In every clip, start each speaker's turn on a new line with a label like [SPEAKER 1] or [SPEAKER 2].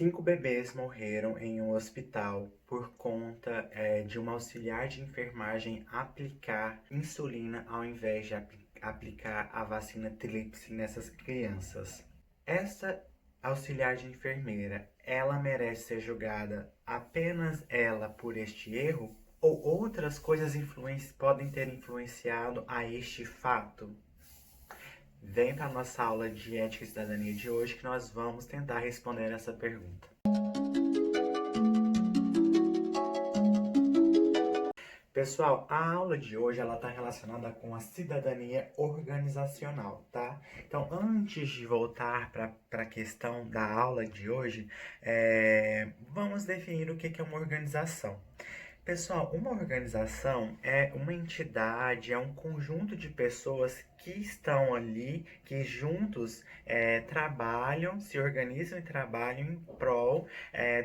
[SPEAKER 1] 5 bebês morreram em um hospital por conta de uma auxiliar de enfermagem aplicar insulina ao invés de aplicar a vacina tríplice nessas crianças. Essa auxiliar de enfermeira, ela merece ser julgada apenas ela por este erro? Ou outras coisas podem ter influenciado a este fato? Vem para a nossa aula de Ética e Cidadania de hoje que nós vamos tentar responder essa pergunta. Pessoal, a aula de hoje ela está relacionada com a cidadania organizacional, tá? Então, antes de voltar para a questão da aula de hoje, vamos definir o que é uma organização. Pessoal, uma organização é uma entidade, é um conjunto de pessoas que estão ali, que juntos trabalham, se organizam e trabalham em prol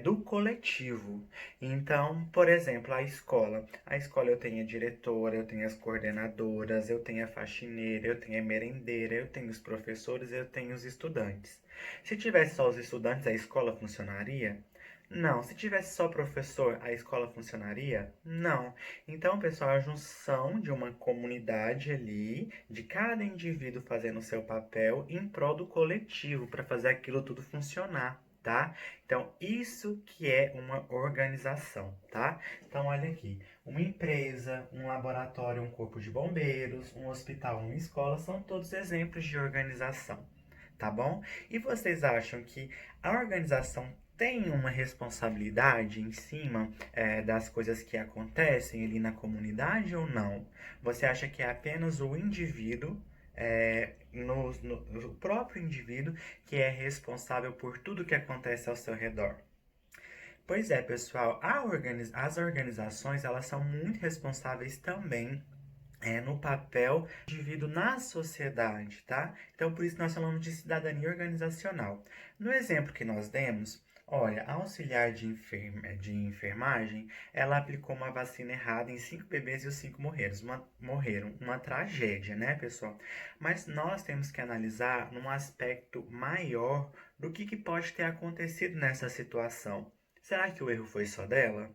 [SPEAKER 1] do coletivo. Então, por exemplo, a escola. A escola eu tenho a diretora, eu tenho as coordenadoras, eu tenho a faxineira, eu tenho a merendeira, eu tenho os professores, eu tenho os estudantes. Se tivesse só os estudantes, a escola funcionaria? Não. Se tivesse só professor, a escola funcionaria? Não. Então, pessoal, é a junção de uma comunidade ali, de cada indivíduo fazendo o seu papel em prol do coletivo, para fazer aquilo tudo funcionar, tá? Então, isso que é uma organização, tá? Então, olha aqui. Uma empresa, um laboratório, um corpo de bombeiros, um hospital, uma escola, são todos exemplos de organização, tá bom? E vocês acham que a organização tem uma responsabilidade em cima das coisas que acontecem ali na comunidade ou não? Você acha que é apenas o indivíduo, o próprio indivíduo, que é responsável por tudo que acontece ao seu redor? Pois é, pessoal, as organizações elas são muito responsáveis também no papel do indivíduo na sociedade, tá? Então, por isso nós falamos de cidadania organizacional. No exemplo que nós demos, olha, a auxiliar de enfermagem, ela aplicou uma vacina errada em 5 bebês e os 5 morreram. Uma tragédia, né, pessoal? Mas nós temos que analisar num aspecto maior do que pode ter acontecido nessa situação. Será que o erro foi só dela?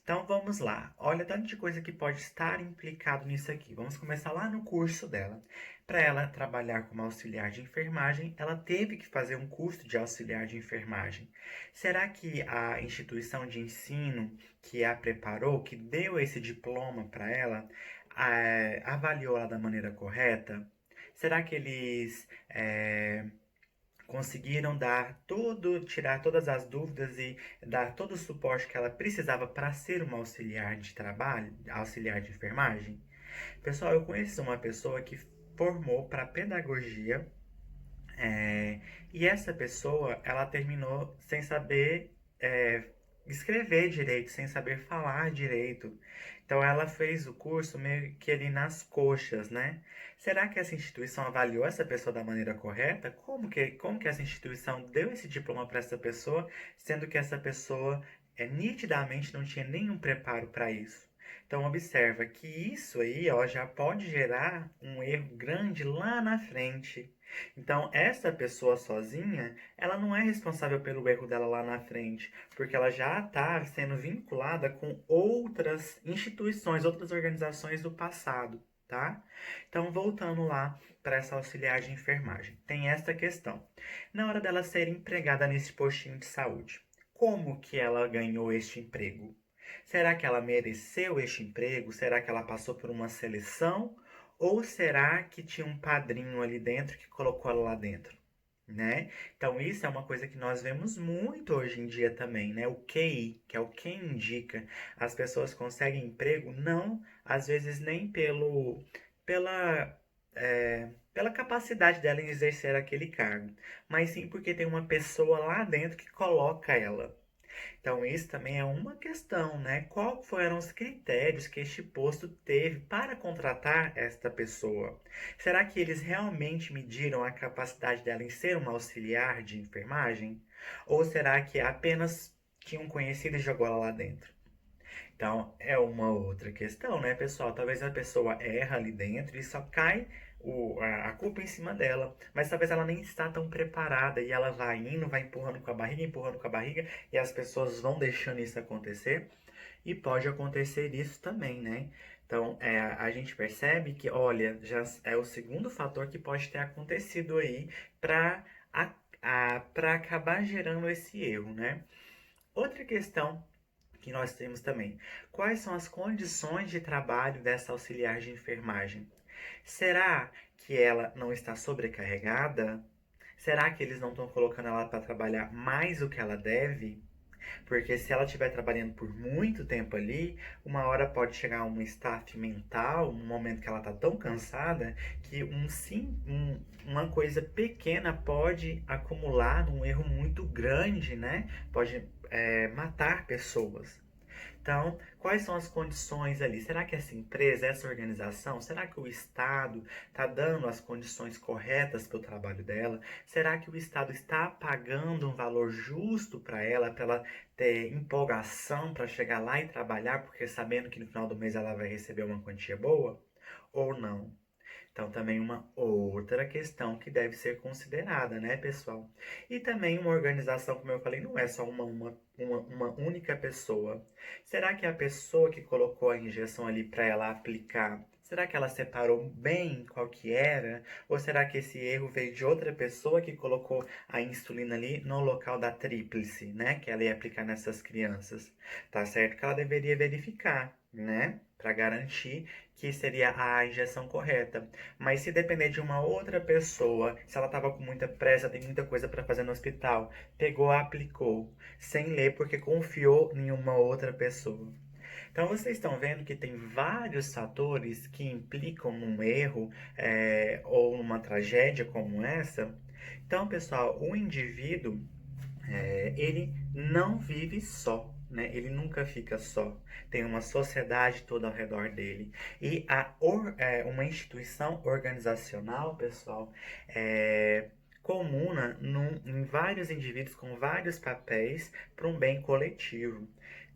[SPEAKER 1] Então vamos lá. Olha tanto de coisa que pode estar implicado nisso aqui. Vamos começar lá no curso dela. Para ela trabalhar como auxiliar de enfermagem, ela teve que fazer um curso de auxiliar de enfermagem. Será que a instituição de ensino que a preparou, que deu esse diploma para ela, avaliou ela da maneira correta? Será que eles conseguiram tirar todas as dúvidas e dar todo o suporte que ela precisava para ser uma auxiliar de trabalho, auxiliar de enfermagem? Pessoal, eu conheço uma pessoa que formou para pedagogia, e essa pessoa, ela terminou sem saber escrever direito, sem saber falar direito. Então ela fez o curso meio que ali nas coxas, né? Será que essa instituição avaliou essa pessoa da maneira correta? Como que essa instituição deu esse diploma para essa pessoa, sendo que essa pessoa nitidamente não tinha nenhum preparo para isso? Então observa que isso aí, ó, já pode gerar um erro grande lá na frente. Então, essa pessoa sozinha, ela não é responsável pelo erro dela lá na frente, porque ela já está sendo vinculada com outras instituições, outras organizações do passado, tá? Então, voltando lá para essa auxiliar de enfermagem, tem esta questão. Na hora dela ser empregada nesse postinho de saúde, como que ela ganhou este emprego? Será que ela mereceu este emprego? Será que ela passou por uma seleção? Ou será que tinha um padrinho ali dentro que colocou ela lá dentro, né? Então isso é uma coisa que nós vemos muito hoje em dia também, né? O QI, que é o quem indica. As pessoas conseguem emprego não, às vezes nem pela pela capacidade dela em exercer aquele cargo, mas sim porque tem uma pessoa lá dentro que coloca ela. Então, isso também é uma questão, né? Qual foram os critérios que este posto teve para contratar esta pessoa? Será que eles realmente mediram a capacidade dela em ser uma auxiliar de enfermagem? Ou será que apenas tinham conhecido e jogou ela lá dentro? Então, é uma outra questão, né, pessoal? Talvez a pessoa erra ali dentro e só cai a culpa em cima dela, mas talvez ela nem está tão preparada e ela vai indo, vai empurrando com a barriga, e as pessoas vão deixando isso acontecer, e pode acontecer isso também, né? Então, a gente percebe que, olha, já é o segundo fator que pode ter acontecido aí para para acabar gerando esse erro, né? Outra questão que nós temos também: quais são as condições de trabalho dessa auxiliar de enfermagem? Será que ela não está sobrecarregada? Será que eles não estão colocando ela para trabalhar mais do que ela deve? Porque se ela estiver trabalhando por muito tempo ali, uma hora pode chegar um staff mental, um momento que ela está tão cansada, que uma coisa pequena pode acumular um erro muito grande, né? Pode matar pessoas. Então, quais são as condições ali? Será que essa empresa, essa organização, será que o Estado está dando as condições corretas para o trabalho dela? Será que o Estado está pagando um valor justo para ela ter empolgação para chegar lá e trabalhar, porque sabendo que no final do mês ela vai receber uma quantia boa? Ou não? Então, também uma outra questão que deve ser considerada, né, pessoal? E também uma organização, como eu falei, não é só uma única pessoa. Será que a pessoa que colocou a injeção ali para ela aplicar, será que ela separou bem qual que era? Ou será que esse erro veio de outra pessoa que colocou a insulina ali no local da tríplice, né? Que ela ia aplicar nessas crianças? Tá certo que ela deveria verificar, né? Para garantir que seria a injeção correta. Mas se depender de uma outra pessoa, se ela estava com muita pressa, tem muita coisa para fazer no hospital, pegou, aplicou, sem ler porque confiou em uma outra pessoa. Então vocês estão vendo que tem vários fatores que implicam num erro ou numa tragédia como essa. Então, pessoal, o indivíduo ele não vive só, né? Ele nunca fica só. Tem uma sociedade toda ao redor dele. E uma instituição organizacional, pessoal, comuna em vários indivíduos com vários papéis para um bem coletivo.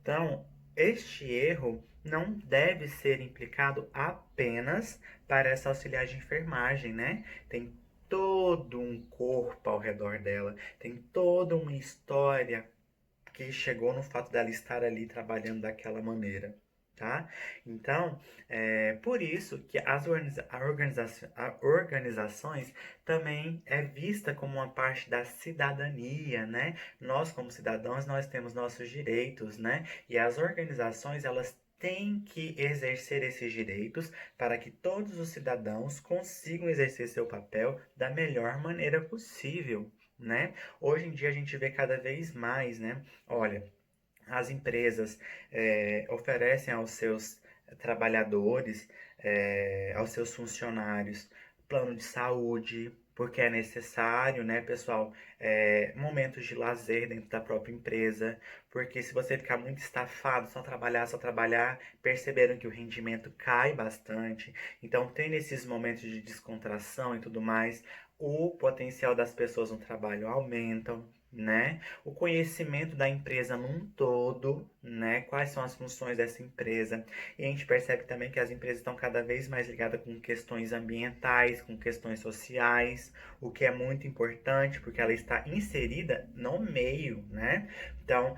[SPEAKER 1] Então, este erro não deve ser implicado apenas para essa auxiliar de enfermagem, né? Tem todo um corpo ao redor dela, tem toda uma história que chegou no fato dela estar ali trabalhando daquela maneira, tá? Então, por isso que organizações também é vista como uma parte da cidadania, né? Nós, como cidadãos, nós temos nossos direitos, né? E as organizações, elas têm que exercer esses direitos para que todos os cidadãos consigam exercer seu papel da melhor maneira possível, né? Hoje em dia a gente vê cada vez mais, né? Olha, as empresas oferecem aos seus trabalhadores, aos seus funcionários, plano de saúde, porque é necessário, né, pessoal, momentos de lazer dentro da própria empresa, porque se você ficar muito estafado, só trabalhar, perceberam que o rendimento cai bastante. Então, tendo esses momentos de descontração e tudo mais, o potencial das pessoas no trabalho aumentam, né? O conhecimento da empresa num todo, né? Quais são as funções dessa empresa. E a gente percebe também que as empresas estão cada vez mais ligadas com questões ambientais, com questões sociais, o que é muito importante porque ela está inserida no meio, né? Então,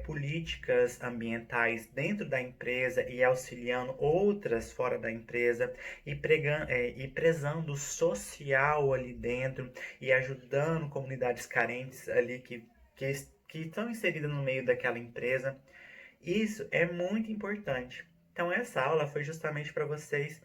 [SPEAKER 1] políticas ambientais dentro da empresa e auxiliando outras fora da empresa e prezando o social ali dentro e ajudando comunidades carentes ali que, que estão inseridas no meio daquela empresa. Isso é muito importante. Então, essa aula foi justamente para vocês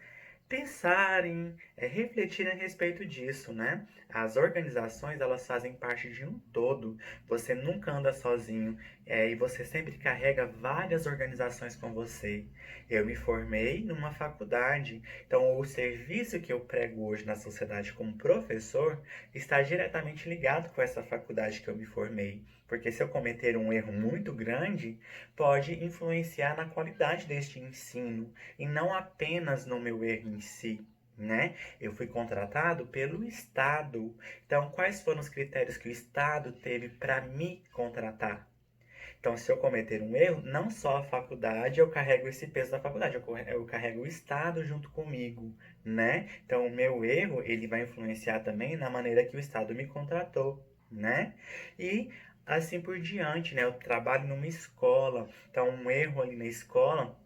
[SPEAKER 1] pensarem, refletirem a respeito disso, né? As organizações, elas fazem parte de um todo. Você nunca anda sozinho, e você sempre carrega várias organizações com você. Eu me formei numa faculdade, então o serviço que eu prego hoje na sociedade como professor está diretamente ligado com essa faculdade que eu me formei. Porque se eu cometer um erro muito grande, pode influenciar na qualidade deste ensino e não apenas no meu erro em si, né? Eu fui contratado pelo Estado. Então, quais foram os critérios que o Estado teve para me contratar? Então, se eu cometer um erro, não só a faculdade, eu carrego esse peso da faculdade, eu carrego o Estado junto comigo, né? Então, o meu erro, ele vai influenciar também na maneira que o Estado me contratou, né? E assim por diante, né? Eu trabalho numa escola, então um erro ali na escola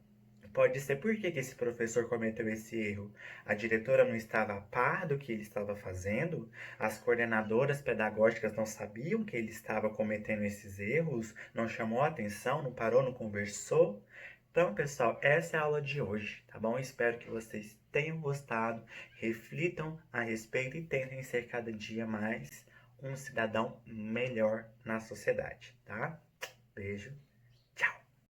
[SPEAKER 1] pode ser por que que esse professor cometeu esse erro. A diretora não estava a par do que ele estava fazendo, as coordenadoras pedagógicas não sabiam que ele estava cometendo esses erros, não chamou a atenção, não parou, não conversou. Então, pessoal, essa é a aula de hoje, tá bom? Espero que vocês tenham gostado, reflitam a respeito e tentem ser cada dia mais um cidadão melhor na sociedade, tá? Beijo.